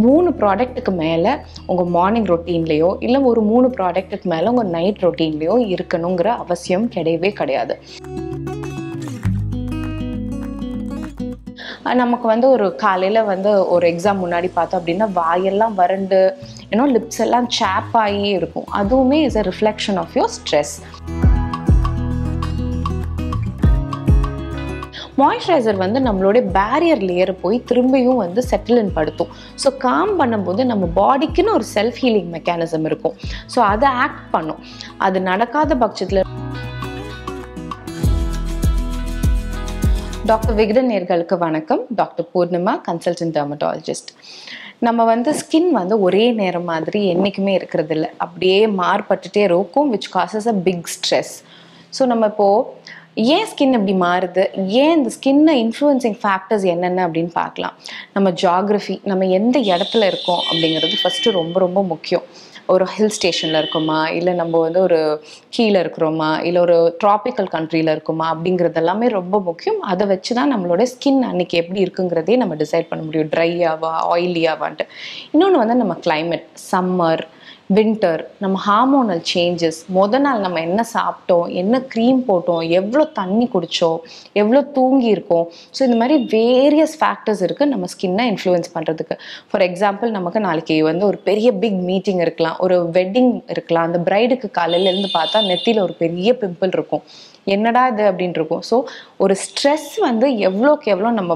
3 ப்ராடக்ட்டுக்கு மேலே உங்கள் மார்னிங் ரொட்டீன்லேயோ இல்லை ஒரு 3 ப்ராடக்ட்டுக்கு மேலே உங்கள் நைட் ரொட்டீன்லேயோ இருக்கணுங்கிற அவசியம் கிடையவே கிடையாது. நமக்கு வந்து ஒரு காலையில் வந்து ஒரு எக்ஸாம் முன்னாடி பார்த்தோம் அப்படின்னா வாயெல்லாம் வறண்டு லிப்ஸ் எல்லாம் சாப் ஆகி இருக்கும். அதுவுமே is a reflection of your stress. Moisturiser வந்து நம்மளுடைய பேரியர் லேயர் போய் திரும்பியும் வந்து செட்டில் இன் படுத்தும். ஸோ காம் பண்ணும்போது நம்ம பாடிக்குன்னு ஒரு செல்ஃப் ஹீலிங் மெக்கானிசம் இருக்கும். ஸோ அதை ஆக்ட் பண்ணும். அது நடக்காத பட்சத்தில் டாக்டர் விகடன் நேயர்களுக்கு வணக்கம். Doctor Poornima, consultant dermatologist. நம்ம வந்து ஸ்கின் வந்து ஒரே நேரம் மாதிரி என்றைக்குமே இருக்கிறது இல்லை, அப்படியே மாறுபட்டுட்டே இருக்கும், which causes a big stress. So நம்ம இப்போது ஏன் ஸ்கின் இப்படி மாறுது, ஏன் இந்த ஸ்கின்னை இன்ஃப்ளூயன்சிங் ஃபேக்டர்ஸ் என்னென்ன அப்படின்னு பார்க்கலாம். நம்ம ஜியாகிரஃபி, நம்ம எந்த இடத்துல இருக்கோம் அப்படிங்கிறது ஃபஸ்ட்டு ரொம்ப ரொம்ப முக்கியம். ஒரு ஹில் ஸ்டேஷனில் இருக்கோமா, இல்லை நம்ம வந்து ஒரு கீழே இருக்கிறோமா, இல்லை ஒரு ட்ராபிக்கல் கண்ட்ரியில் இருக்கோமா அப்படிங்கிறது எல்லாமே ரொம்ப முக்கியம். அதை வச்சு தான் நம்மளோட ஸ்கின் அன்றைக்கி எப்படி இருக்குங்கிறதே நம்ம டிசைட் பண்ண முடியும், ட்ரையாவா ஆயிலியாவான்ட்டு. இன்னொன்று வந்து நம்ம கிளைமேட், சம்மர், வின்டர், நம்ம ஹார்மோனல் சேஞ்சஸ், நாள் நம்ம என்ன சாப்பிட்டோம், என்ன க்ரீம் போட்டோம், எவ்வளோ தண்ணி குடித்தோம், எவ்வளோ தூங்கியிருக்கோம். ஸோ இந்த மாதிரி வேரியஸ் ஃபேக்டர்ஸ் இருக்குது நம்ம ஸ்கின்னை இன்ஃப்ளூயன்ஸ் பண்ணுறதுக்கு. ஃபார் எக்ஸாம்பிள், நமக்கு நாளைக்கு வந்து ஒரு பெரிய பிக் மீட்டிங் இருக்கலாம், ஒரு வெட்டிங் இருக்கலாம். அந்த பிரைடுக்கு காலையிலேருந்து பார்த்தா நெத்தியில் ஒரு பெரிய பிம்பிள் இருக்கும். என்னடா இது அப்படின்னு இருக்கும். ஸோ ஒரு ஸ்ட்ரெஸ் வந்து எவ்வளோக்கு எவ்வளோ நம்ம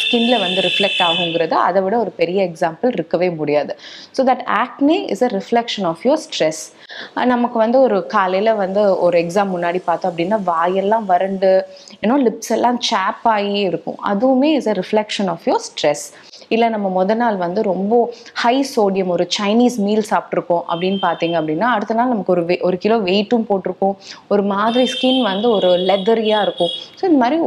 ஸ்கின்ல வந்து ரிஃப்ளெக்ட் ஆகுங்கிறது அதை விட ஒரு பெரிய எக்ஸாம்பிள் இருக்கவே முடியாது. So that acne is a reflection of your stress. நமக்கு வந்து ஒரு காலையில் வந்து ஒரு எக்ஸாம் முன்னாடி பார்த்தோம் அப்படின்னா வாயெல்லாம் வறண்டு லிப்ஸ் எல்லாம் சாப் ஆகி இருக்கும். அதுவுமே is a reflection of your stress. இல்லை நம்ம நாள் வந்து ரொம்ப ஹை சோடியம் ஒரு சைனீஸ் மீல் சாப்பிட்ருக்கோம் அப்படின்னு பார்த்தீங்க அப்படின்னா அடுத்த நாள் நமக்கு ஒரு கிலோ வெயிட்டும் போட்டிருக்கோம், ஒரு மாதிரி ஸ்கின் வந்து ஒரு லெதரியாக இருக்கும். ஸோ இந்த மாதிரி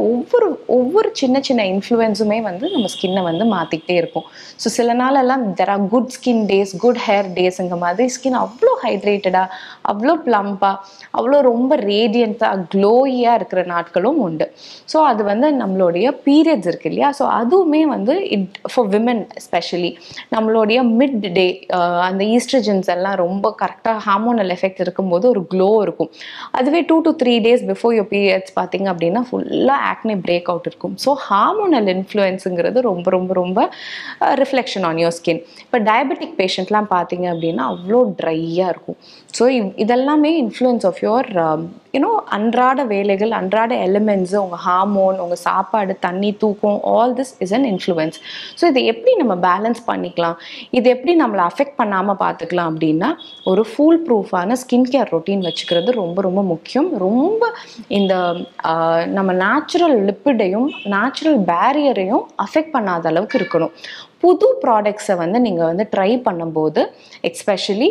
ஒவ்வொரு சின்ன சின்ன இன்ஃப்ளூயன்ஸுமே வந்து நம்ம ஸ்கின்னை வந்து மாற்றிக்கிட்டே இருக்கும். ஸோ சில நாளெல்லாம் there are good skin days, good hair டேஸுங்க மாதிரி ஸ்கின் அவ்வளோ ஹைட்ரேட்டடாக, அவ்வளோ ப்ளம்பாக, அவ்வளோ ரொம்ப ரேடியண்ட்டாக க்ளோயியாக இருக்கிற நாட்களும் உண்டு. ஸோ அது வந்து நம்மளுடைய பீரியட்ஸ் இருக்குது இல்லையா, ஸோ அதுவுமே வந்து ஃபார் விமன் எஸ்பெஷலி நம்மளுடைய மிட் டே அந்த ஈஸ்ட்ரஜன்ஸ் எல்லாம் ரொம்ப கரெக்டாக ஹார்மோனல் எஃபெக்ட் இருக்கும்போது ஒரு க்ளோ இருக்கும். அதுவே 2 to 3 days before your periods பார்த்தீங்க அப்படின்னா ஃபுல்லாக ஆக்னே பிரேக் அவுட் இருக்கும். ஸோ ஹார்மோனல் இன்ஃப்ளூயன்ஸுங்கிறது ரொம்ப ரொம்ப ரொம்ப ரிஃப்ளெக்ஷன் ஆன் யோர் ஸ்கின். இப்போ டயபெட்டிக் பேஷண்ட்லாம் பார்த்தீங்க அப்படின்னா அவ்வளோ ட்ரையாக இருக்கும். ஸோ இதெல்லாமே இன்ஃப்ளூயன்ஸ் ஆஃப் யுவர் அன்றாட வேலைகள், அன்றாட எலிமெண்ட்ஸு, உங்கள் ஹார்மோன், உங்கள் சாப்பாடு, தண்ணி, தூக்கம், all this is an influence. So இதை எப்படி நம்ம பேலன்ஸ் பண்ணிக்கலாம், இது எப்படி நம்மளை அஃபெக்ட் பண்ணாமல் பார்த்துக்கலாம் அப்படின்னா ஒரு ஃபுல் ப்ரூஃபான ஸ்கின் கேர் ரொட்டீன் வச்சுக்கிறது ரொம்ப ரொம்ப முக்கியம். ரொம்ப இந்த நம்ம நேச்சுரல் லிப்பிடையும் நேச்சுரல் பேரியரையும் அஃபெக்ட் பண்ணாத அளவுக்கு இருக்கணும். புது ப்ராடக்ட்ஸை வந்து நீங்கள் வந்து ட்ரை பண்ணும்போது, எஸ்பெஷலி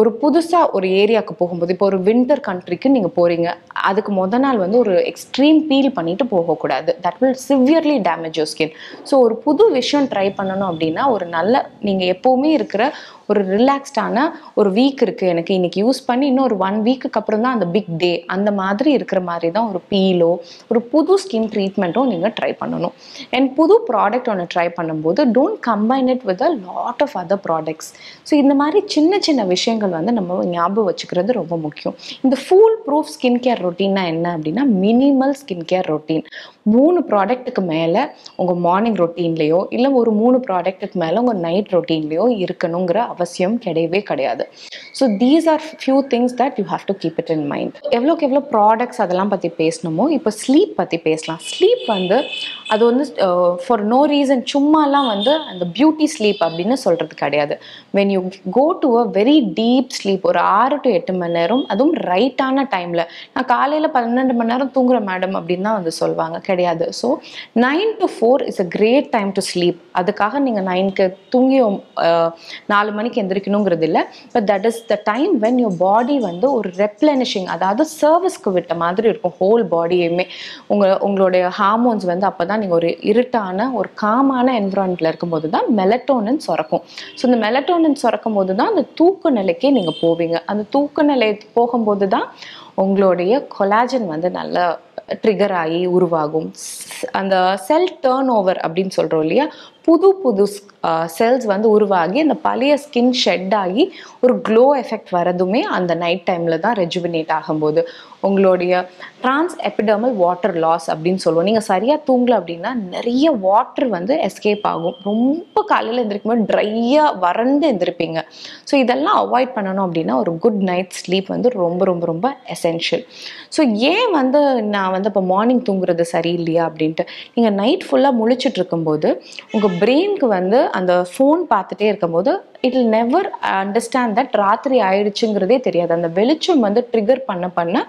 ஒரு புதுசாக ஒரு ஏரியாவுக்கு போகும்போது, இப்போ ஒரு வின்டர் கண்ட்ரிக்கு நீங்கள் போகிறீங்க, அதுக்கு நாள் வந்து ஒரு எக்ஸ்ட்ரீம் பீல் பண்ணிட்டு போகக்கூடாது. That will severely damage your skin. So ஒரு புது விஷயம் ட்ரை பண்ணணும் அப்படின்னா ஒரு நல்ல நீங்கள் எப்போவுமே இருக்கிற ஒரு ரிலாக்ஸ்டான ஒரு வீக் இருக்குது, எனக்கு இன்றைக்கி யூஸ் பண்ணி இன்னும் ஒரு 1 வீக்குக்கு அப்புறம் தான் அந்த பிக் டே, அந்த மாதிரி இருக்கிற மாதிரி தான் ஒரு பீலோ ஒரு புது ஸ்கின் ட்ரீட்மெண்ட்டும் நீங்கள் ட்ரை பண்ணணும். அண்ட் புது ப்ராடக்ட் ஒன்று ட்ரை பண்ணும்போது don't combine it with a lot of other products. So இந்த மாதிரி சின்ன சின்ன விஷயங்கள் வந்து நம்ம ஞாபகம் வச்சுக்கிறது ரொம்ப முக்கியம். இந்த ஃபுல் ப்ரூஃப் ஸ்கின் கேர் ரொட்டீன்னா என்ன அப்படின்னா மினிமல் ஸ்கின் கேர் ரொட்டீன். 3 ப்ராடக்ட்டுக்கு மேலே உங்கள் மார்னிங் ரொட்டீன்லேயோ இல்லை ஒரு 3 ப்ராடக்ட்டுக்கு மேலே உங்கள் நைட் ரொட்டீன்லேயோ இருக்கணுங்கிற அவசியம் கிடையவே கிடையாது. So these are few things that you have to keep it in mind. எவ்வளோக்கு எவ்வளோ ப்ராடக்ட்ஸ் அதெல்லாம் பற்றி பேசணுமோ இப்போ ஸ்லீப் பற்றி பேசலாம். ஸ்லீப் வந்து அது வந்து ஃபார் நோ ரீசன் சும்மாலாம் வந்து அந்த பியூட்டி ஸ்லீப் அப்படின்னு சொல்கிறது கிடையாது. When you go to a very deep sleep, ஒரு 6 to 8 மணி நேரம், அதுவும் ரைட்டான டைமில். நான் காலையில் 12 மணி நேரம் தூங்குறேன் மேடம் அப்படின்னு தான் வந்து சொல்லுவாங்க, கிடையாது. So 9 to 4 is a great time to sleep. அதுக்காக நீங்கள் 9க்கு தூங்கி 4 மணிக்கு எந்திரிக்கணுங்கிறது இல்லை. But that is the time when your body வந்து ஒரு ரெப்ளனிஷிங், அதாவது சர்வீஸ்க்கு விட்ட மாதிரி இருக்கும் ஹோல் பாடியுமே. உங்களுடைய ஹார்மோன்ஸ் வந்து அப்போ தான் நீங்கள் ஒரு இருட்டான ஒரு காமான என்விரான்மெண்ட்டில் இருக்கும்போது தான் மெலட்டோனின் சுரக்கும். ஸோ இந்த மெலட்டோனின் சுரக்கும் போது தான் அந்த தூக்க நிலைக்கே நீங்கள் போவீங்க. அந்த தூக்க நிலை போகும்போது தான் உங்களுடைய கொலாஜன் வந்து நல்லா ட்ரிகர் ஆகி உருவாகும். அந்த செல் டேர்ன் ஓவர் அப்படின்னு சொல்கிறோம் இல்லையா, புது புது செல்ஸ் வந்து உருவாகி அந்த பழைய ஸ்கின் ஷெட் ஆகி ஒரு க்ளோ எஃபெக்ட் வரதுமே அந்த நைட் டைமில் தான் ரெஜுவினேட் ஆகும்போது. உங்களுடைய ட்ரான்ஸ் எபிடர்மல் வாட்டர் லாஸ் அப்படின்னு சொல்லுவோம். நீங்கள் சரியாக தூங்கலை அப்படின்னா நிறைய வாட்டர் வந்து எஸ்கேப் ஆகும். ரொம்ப காலையில் எழுந்திரிக்கும் போது ட்ரையாக வறண்டு எழுந்திருப்பீங்க. ஸோ இதெல்லாம் அவாய்ட் பண்ணணும் அப்படின்னா ஒரு குட் நைட் ஸ்லீப் வந்து ரொம்ப ரொம்ப ரொம்ப எசென்ஷியல். ஸோ ஏன் வந்து நான் வந்து இப்போ மார்னிங் தூங்குறது சரியில்லையா அப்படின்ட்டு, நீங்கள் நைட் ஃபுல்லாக முழிச்சிட்டு இருக்கும்போது உங்கள் பிரெயினுக்கு வந்து அந்த ஃபோன் பார்த்துட்டே இருக்கும்போது it will never understand that ராத்திரி ஆயிடுச்சுங்கிறதே தெரியாது. அந்த வெளிச்சம் வந்து ட்ரிகர் பண்ண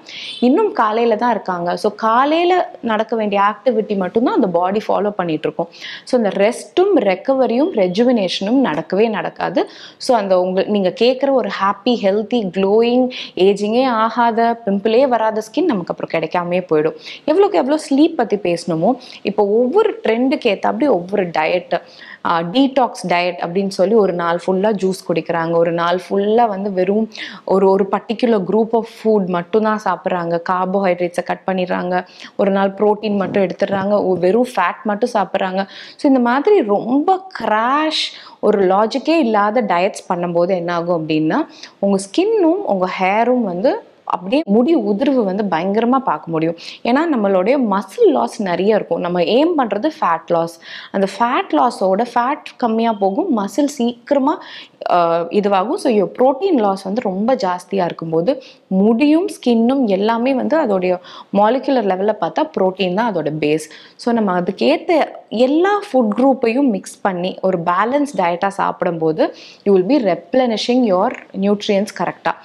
இன்னும் காலையில் தான் இருக்காங்க. ஸோ காலையில் நடக்க வேண்டிய ஆக்டிவிட்டி மட்டும்தான் அந்த பாடி ஃபாலோ பண்ணிட்டு இருக்கும். ஸோ அந்த ரெஸ்ட்டும் ரெக்கவரியும் ரெஜுவினேஷனும் நடக்கவே நடக்காது. ஸோ அந்த நீங்கள் கேட்குற ஒரு ஹாப்பி ஹெல்த்தி க்ளோயிங் ஏஜிங்கே ஆகாத பிம்பிளே வராத ஸ்கின் நமக்கு அப்புறம் கிடைக்காமே போயிடும். எவ்வளோக்கு எவ்வளோ ஸ்லீப் பற்றி பேசணுமோ இப்போ ஒவ்வொரு ட்ரெண்டுக்கு ஏற்றாப்படி ஒவ்வொரு டயட்டு, டீடாக்ஸ் டயட் அப்படின்னு சொல்லி ஒரு நாள் ஃபுல்லாக ஜூஸ் குடிக்கிறாங்க, ஒரு நாள் ஃபுல்லாக வந்து வெறும் ஒரு பர்டிகுலர் குரூப் ஆஃப் ஃபுட் மட்டும்தான் சாப்பிட்றாங்க, கார்போஹைட்ரேட்ஸை கட் பண்ணிடுறாங்க, ஒரு நாள் ப்ரோட்டீன் மட்டும் எடுத்துடுறாங்க, வெறும் ஃபேட் மட்டும் சாப்பிட்றாங்க. ஸோ இந்த மாதிரி ரொம்ப கிராஷ் ஒரு லாஜிக்கே இல்லாத டயட்ஸ் பண்ணும்போது என்ன ஆகும் அப்படின்னா உங்கள் ஸ்கின்னும் உங்கள் ஹேரும் வந்து அப்படியே முடி உதிர்வு வந்து பயங்கரமாக பார்க்க முடியும். ஏன்னா நம்மளுடைய மசில் லாஸ் நிறைய இருக்கும். நம்ம எய்ம் பண்ணுறது ஃபேட் லாஸ். அந்த ஃபேட் லாஸோட ஃபேட் கம்மியாக போகும், மசில் சீக்கிரமாக இதுவாகும். ஸோ ப்ரோட்டீன் லாஸ் வந்து ரொம்ப ஜாஸ்தியாக இருக்கும்போது முடியும் ஸ்கின்னும் எல்லாமே வந்து அதோடைய மாலிகுலர் லெவலில் பார்த்தா ப்ரோட்டீன் தான் அதோட பேஸ். ஸோ நம்ம அதுக்கேற்ற எல்லா ஃபுட் குரூப்பையும் மிக்ஸ் பண்ணி ஒரு பேலன்ஸ் டயட்டாக சாப்பிடும்போது you will be replenishing your nutrients கரெக்டாக.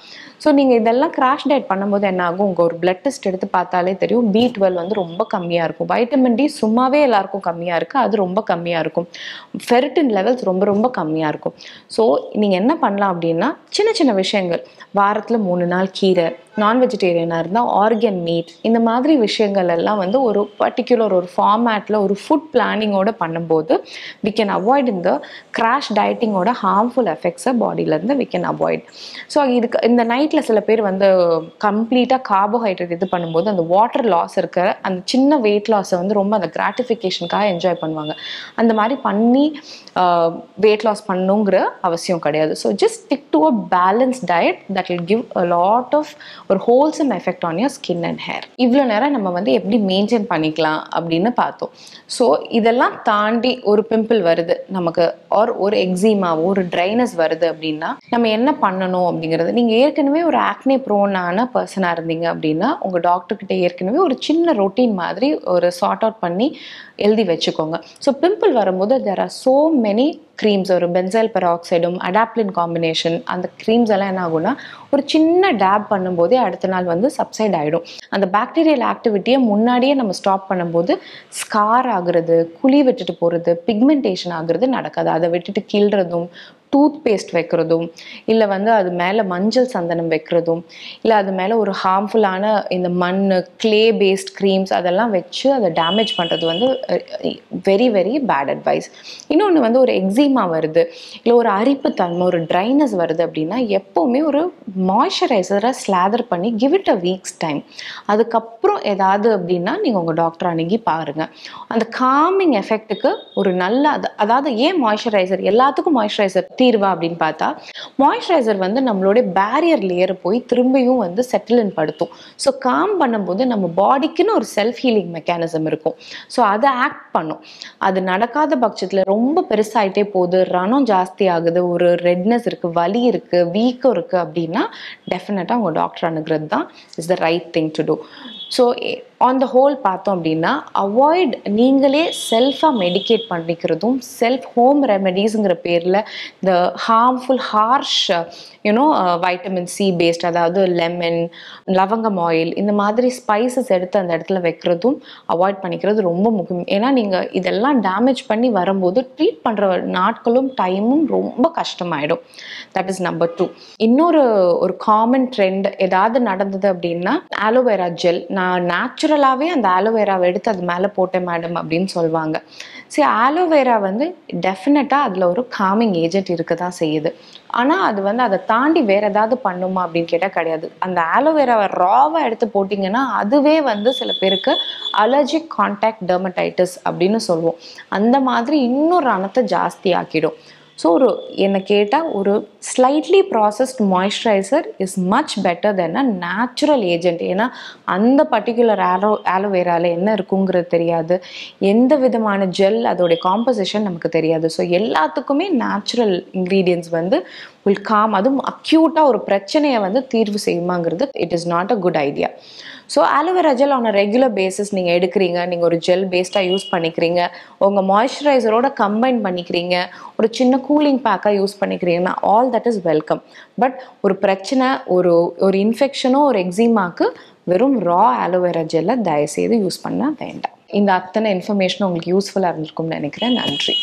ஸோ நீங்கள் இதெல்லாம் கிராஷ் டயட் பண்ணும்போது என்ன ஆகும், உங்கள் ஒரு பிளட் டெஸ்ட் எடுத்து பார்த்தாலே தெரியும் B12 வந்து ரொம்ப கம்மியாக இருக்கும். வைட்டமின் D சும்மாவே எல்லாருக்கும் கம்மியாக இருக்குது, அது ரொம்ப கம்மியாக இருக்கும். ஃபெரிட்டின் லெவல்ஸ் ரொம்ப ரொம்ப கம்மியாக இருக்கும். ஸோ நீங்கள் என்ன பண்ணலாம் அப்படின்னா சின்ன சின்ன விஷயங்கள், வாரத்தில் 3 நாள் கீரை, நான் வெஜிடேரியனாக இருந்தால் ஆர்கன் மீட், இந்த மாதிரி விஷயங்கள் எல்லாம் வந்து ஒரு பர்டிகுலர் ஒரு ஃபார்மேட்டில் ஒரு ஃபுட் பிளானிங்கோடு பண்ணும்போது வி கேன் அவாய்ட் இந்த கிராஷ் டயட்டிங்கோட ஹார்ம்ஃபுல் எஃபெக்ட்ஸை பாடியிலேருந்து வி கேன் அவாய்ட். ஸோ இதுக்கு இந்த நைட்டில் சில பேர் வந்து கம்ப்ளீட்டாக கார்போஹைட்ரேட் இது பண்ணும்போது அந்த வாட்டர் லாஸ் இருக்கிற அந்த சின்ன வெயிட் லாஸை வந்து ரொம்ப அந்த கிராட்டிஃபிகேஷனுக்காக என்ஜாய் பண்ணுவாங்க. அந்த மாதிரி பண்ணி வெயிட் லாஸ் பண்ணுங்கிற அவசியம் கிடையாது. So just stick to a balance diet that will give a lot of ஒரு wholesome effect on your skin and hair. இவ்வளோ நேரம் நம்ம வந்து எப்படி மெயின்டைன் பண்ணிக்கலாம் அப்படின்னு பார்த்தோம். ஸோ இதெல்லாம் தாண்டி ஒரு பிம்பிள் வருது நமக்கு, ஆர் ஒரு எக்ஸிமாவோ ஒரு ட்ரைனஸ் வருது அப்படின்னா நம்ம என்ன பண்ணணும் அப்படிங்கிறது, நீங்கள் ஏற்கனவே ஒரு ஆக்னே ப்ரோனான பர்சனாக இருந்தீங்க அப்படின்னா உங்கள் டாக்டர்கிட்ட ஏற்கனவே ஒரு சின்ன ரொட்டீன் மாதிரி ஒரு சார்ட் அவுட் பண்ணி எழுதி வச்சுக்கோங்க. ஸோ பிம்பிள் வரும்போது there are so many creams, ஒரு பென்சைல் பெராக்சைடும் அடாப்ளின் காம்பினேஷன், அந்த க்ரீம்ஸ் எல்லாம் என்ன ஆகும்னா ஒரு சின்ன டேப் பண்ணும்போதே அடுத்த நாள் வந்து சப்சைட் ஆகிடும். அந்த பாக்டீரியல் ஆக்டிவிட்டியை முன்னாடியே நம்ம ஸ்டாப் பண்ணும்போது ஸ்கார் ஆகுறது, குழி விட்டுட்டு போகிறது, பிக்மெண்டேஷன் ஆகுறது நடக்காது. அதை விட்டுட்டு கீழ்றதும், டூத் பேஸ்ட் வைக்கிறதும், இல்லை வந்து அது மேலே மஞ்சள் சந்தனம் வைக்கிறதும், இல்லை அது மேலே ஒரு ஹார்ம்ஃபுல்லான இந்த மண் கிளே பேஸ்ட் க்ரீம்ஸ் அதெல்லாம் வச்சு அதை டேமேஜ் பண்ணுறது வந்து வெரி வெரி பேட் அட்வைஸ். இன்னொன்று வந்து ஒரு எக்ஸிமா வருது, இல்லை ஒரு அரிப்பு தன்மை, ஒரு ட்ரைனஸ் வருது அப்படின்னா எப்போவுமே ஒரு மாய்ஸ்சரைசரை ஸ்லாதர் பண்ணி give it a weeks time. அதுக்கப்புறம் ஏதாவது அப்படின்னா நீங்கள் உங்கள் டாக்டர் அணுகி பாருங்கள். அந்த காமிங் எஃபெக்ட்டுக்கு ஒரு நல்ல அதாவது ஏன் மாய்ஸ்சரைசர் எல்லாத்துக்கும் மாய்ஸ்சரைசர் தீர்வா அப்படின்னு பார்த்தா, மாய்ஸ்சரைசர் வந்து நம்மளுடைய பேரியர் லேயரை போய் திரும்பியும் வந்து செட்டில் இன் படுத்தும். ஸோ காம் பண்ணும்போது நம்ம பாடிக்குன்னு ஒரு செல்ஃப் ஹீலிங் மெக்கானிசம் இருக்கும். ஸோ அதை ஆக்ட் பண்ணும். அது நடக்காத பட்சத்தில் ரொம்ப பெருசாகிட்டே போகுது, ரணம் ஜாஸ்தி ஆகுது, ஒரு ரெட்னஸ் இருக்குது, வலி இருக்குது, வீக்கம் இருக்குது அப்படின்னா டெஃபினட்டாக உங்கள் டாக்டர் அணுகிறது தான் is the right thing to do. So on the whole பார்த்தோம் அப்படின்னா அவாய்ட் நீங்களே செல்ஃபாக மெடிக்கேட் பண்ணிக்கிறதும், செல்ஃப் ஹோம் ரெமெடிஸுங்கிற பேரில் இந்த harmful harsh vitamin C paste, அதாவது லெமன், லவங்கம் ஆயில், இந்த மாதிரி ஸ்பைசஸ் எடுத்து அந்த இடத்துல வைக்கிறதும் அவாய்ட் பண்ணிக்கிறது ரொம்ப முக்கியம். ஏன்னா நீங்கள் இதெல்லாம் டேமேஜ் பண்ணி வரும்போது ட்ரீட் பண்ணுற நாட்களும் டைமும் ரொம்ப கஷ்டமாயிடும். That is number 2. இன்னொரு காமன் ட்ரெண்ட் ஏதாவது நடந்தது அப்படின்னா ஆலோவேரா ஜெல். நான் நேச்சுரல் நேச்சுரலாகவே அந்த ஆலோவேராவை எடுத்து அது மேலே போட்டேன் மேடம் அப்படின்னு சொல்லுவாங்க. சரி, ஆலோவேரா வந்து டெஃபினட்டாக அதில் ஒரு காமிங் ஏஜென்ட் இருக்க தான் செய்யுது. ஆனால் அது வந்து அதை தாண்டி வேறு ஏதாவது பண்ணுமா அப்படின்னு கேட்டால் கிடையாது. அந்த ஆலோவேராவை ராவாக எடுத்து போட்டிங்கன்னா அதுவே வந்து சில பேருக்கு அலர்ஜிக் கான்டாக்ட் டெர்மடைட்டிஸ் அப்படின்னு சொல்லுவோம். அந்த மாதிரி இன்னும் ரணத்தை ஜாஸ்தி ஆக்கிடும். ஸோ என்னை கேட்டால் ஒரு slightly processed moisturiser is much better then a natural agent. ஏன்னா அந்த பர்டிகுலர் ஆலோவேராவில் என்ன இருக்குங்கிறது தெரியாது, எந்த விதமான ஜெல் அதோடைய காம்போசிஷன் நமக்கு தெரியாது. ஸோ எல்லாத்துக்குமே நேச்சுரல் இன்க்ரீடியன்ட்ஸ் வந்து வில் காம். அதுவும் அக்யூட்டாக ஒரு பிரச்சனையை வந்து தீர்வு செய்யுமாங்கிறது it is not a good idea. So aloe vera gel on a regular basis நீங்கள் எடுக்கிறீங்க, நீங்கள் ஒரு ஜெல் பேஸ்டாக யூஸ் பண்ணிக்கிறீங்க, உங்கள் மாய்ஸ்சரைசரோட கம்பைன் பண்ணிக்கிறீங்க, ஒரு சின்ன கூலிங் பேக்காக யூஸ் பண்ணிக்கிறீங்கன்னா all that is welcome. But ஒரு பிரச்சனை, ஒரு இன்ஃபெக்ஷனோ ஒரு எக்ஸிமாக்கு வெறும் ரா ஆலோவேரா ஜெல்லை தயவுசெய்து யூஸ் பண்ண வேண்டாம். இந்த அத்தனை இன்ஃபர்மேஷன் உங்களுக்கு யூஸ்ஃபுல்லாக இருந்திருக்கும்னு நினைக்கிறேன். நன்றி.